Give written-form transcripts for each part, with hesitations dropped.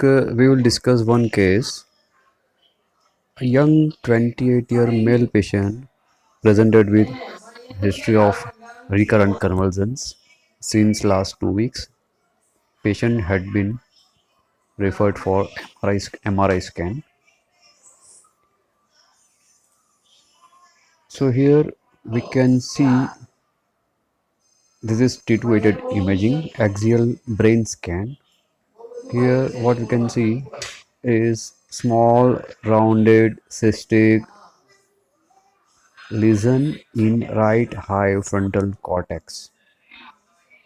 we will discuss one case. A young 28-year male patient presented with history of recurrent convulsions since last 2 weeks. Patient had been referred for MRI scan. So here we can see this is T2-weighted imaging axial brain scan. Here what we can see is small rounded cystic lesion in right high frontal cortex.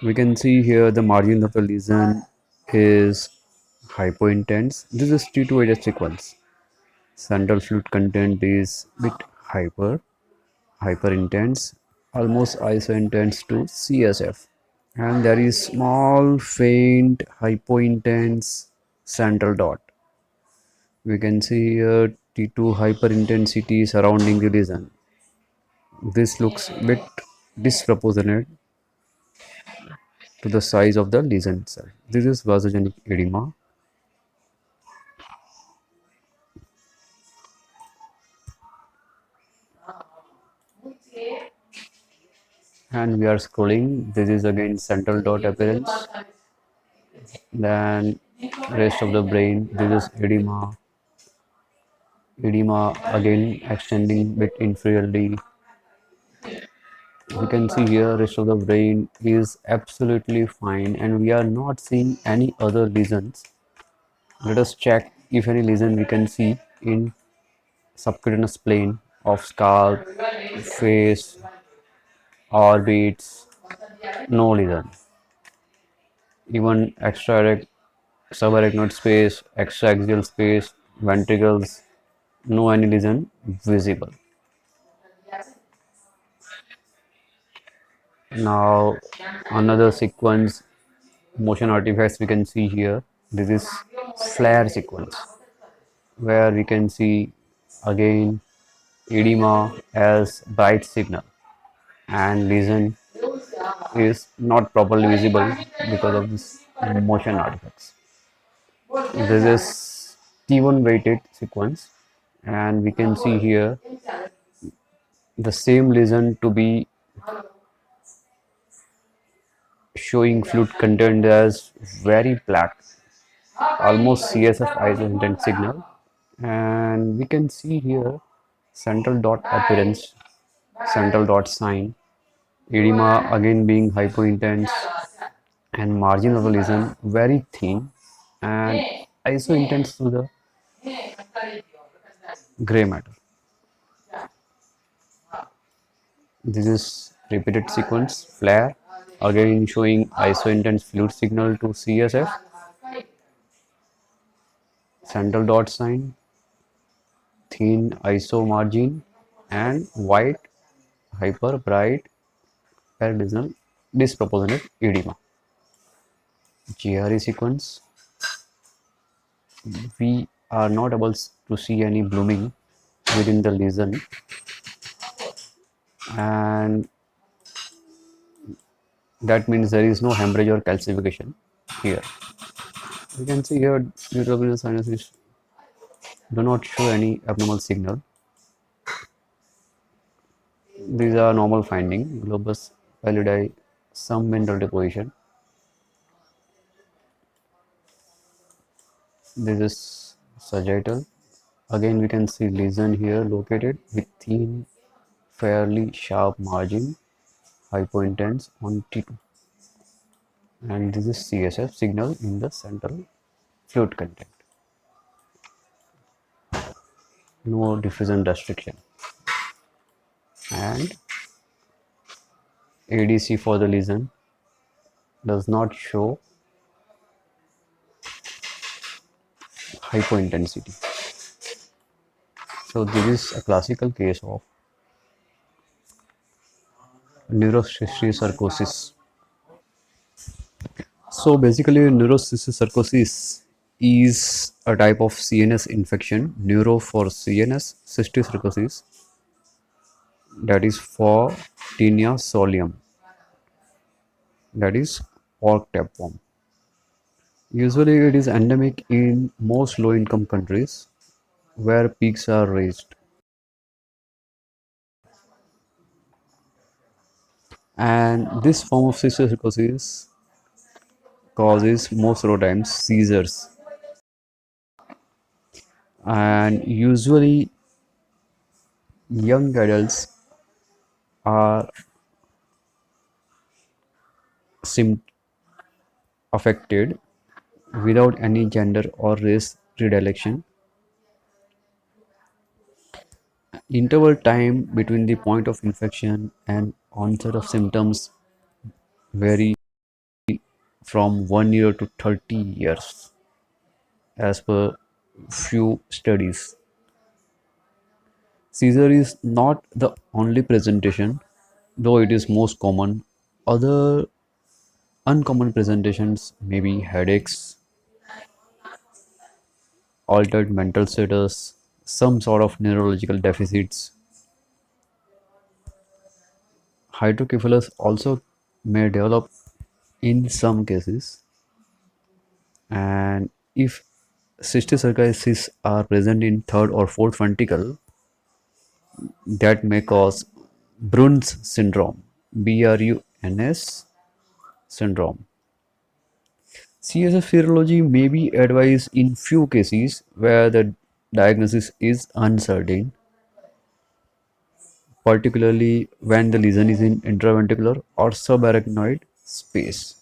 We can see here the margin of the lesion is hypointense. This is T2-weighted sequence. Central fluid content is bit hyperintense, almost isointense to CSF. And there is small faint hypointense central dot. We can see here T2 hyperintensity surrounding the lesion. This looks a bit disproportionate to the size of the lesion itself. This is vasogenic edema. And we are scrolling. This is again central dot appearance. Then rest of the brain. This is edema. Edema again extending bit inferiorly. We can see here rest of the brain is absolutely fine and we are not seeing any other lesions. Let us check if any lesion we can see in subcutaneous plane of scalp, face, orbits. No lesion. Even subarachnoid space, extraaxial space, ventricles, no any lesion visible. Now another sequence motion artifacts we can see here. This is flare sequence where we can see again edema as bright signal and lesion is not properly visible because of this motion artifacts. This is T1 weighted sequence and we can see here the same lesion to be showing fluid content as very black, almost CSF isointent signal, and we can see here central dot appearance, central dot sign, edema again being hypointense, and margin of the lesion very thin and isointense to the gray matter. This is repeated sequence flare again showing isointense fluid signal to CSF, central dot sign, thin iso margin, and white hyper bright perilesional disproportionate edema. GRE sequence, we are not able to see any blooming within the lesion, and that means there is no hemorrhage or calcification here. You can see here neurovenous sinuses do not show any abnormal signal. These are normal finding. Globus pallidi, some mineral deposition. This is sagittal. Again we can see lesion here located with thin, fairly sharp margin, hypointense on T2. And this is CSF signal in the central fluid content. No diffusion restriction. And ADC for the lesion does not show hypointensity. So this is a classical case of neurocysticercosis. So basically neurocysticercosis is a type of CNS infection, neuro for CNS, cysticercosis that is for Tinea solium, that is pork tapeworm. Usually it is endemic in most low-income countries where peaks are raised. And this form of cysticercosis causes most of the times seizures. And usually young adults are sim- affected without any gender or race predilection. Interval time between the point of infection and onset of symptoms vary from 1 year to 30 years as per few studies. Seizure is not the only presentation, though it is most common. Other uncommon presentations may be headaches, altered mental status, some sort of neurological deficits. Hydrocephalus also may develop in some cases, and if cysticercosis are present in third or fourth ventricle, that may cause Bruns syndrome, BRUNS syndrome. CSF serology may be advised in few cases where the diagnosis is uncertain, particularly when the lesion is in intraventricular or subarachnoid space.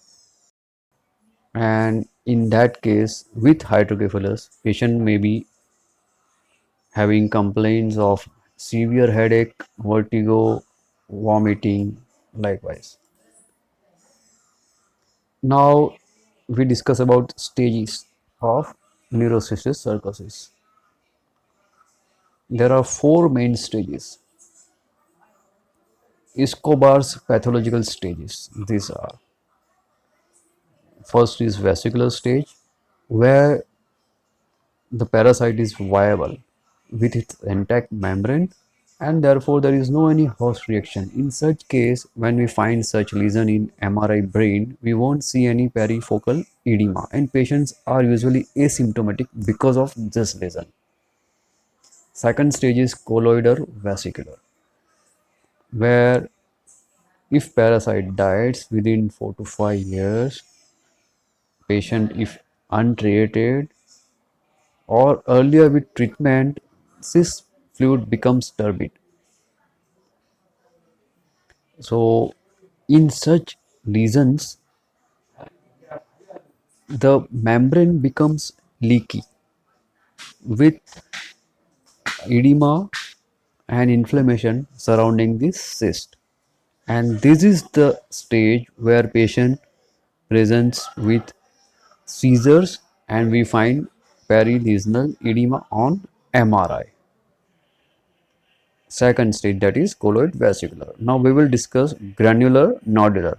And in that case, with hydrocephalus, patient may be having complaints of severe headache, vertigo, vomiting, likewise. Now we discuss about stages of neurocystic sarcosis. There are four main stages. Escobar's pathological stages. These are: first is vesicular stage, where the parasite is viable with its intact membrane and therefore there is no any host reaction. In such case, when we find such lesion in MRI brain, we won't see any perifocal edema and patients are usually asymptomatic because of this lesion. Second stage is colloidal vesicular, where if parasite dies within 4 to 5 years, patient if untreated or earlier with treatment, cyst fluid becomes turbid. So in such lesions, the membrane becomes leaky with edema and inflammation surrounding this cyst. And this is the stage where patient presents with seizures and we find perilesional edema on MRI. Second stage, that is colloid vesicular. Now we will discuss granular nodular.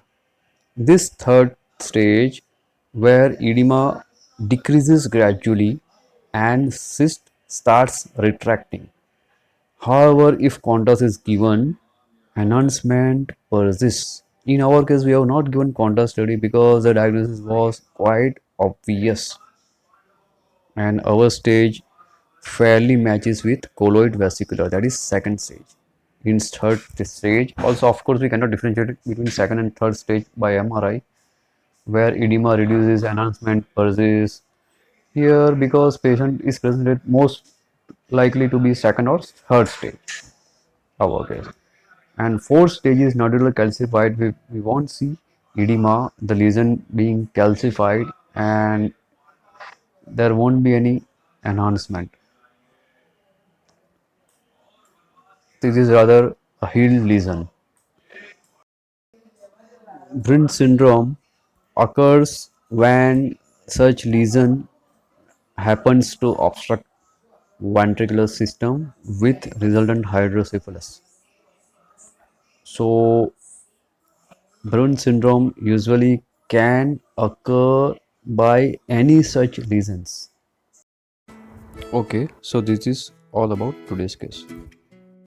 This third stage where edema decreases gradually and cyst starts retracting. However, if contrast is given, enhancement persists. In our case, we have not given contrast study because the diagnosis was quite obvious and our stage fairly matches with colloid vesicular, that is second stage. In third stage, also of course we cannot differentiate between second and third stage by MRI, where edema reduces, enhancement persists. Here, because patient is presented most likely to be second or third stage, our case. And fourth stage is nodular calcified. We won't see edema, the lesion being calcified, and there won't be any enhancement. This is rather a healed lesion. Brin syndrome occurs when such lesion happens to obstruct ventricular system with resultant hydrocephalus. So Brin syndrome usually can occur by any such lesions. Okay, so this is all about today's case.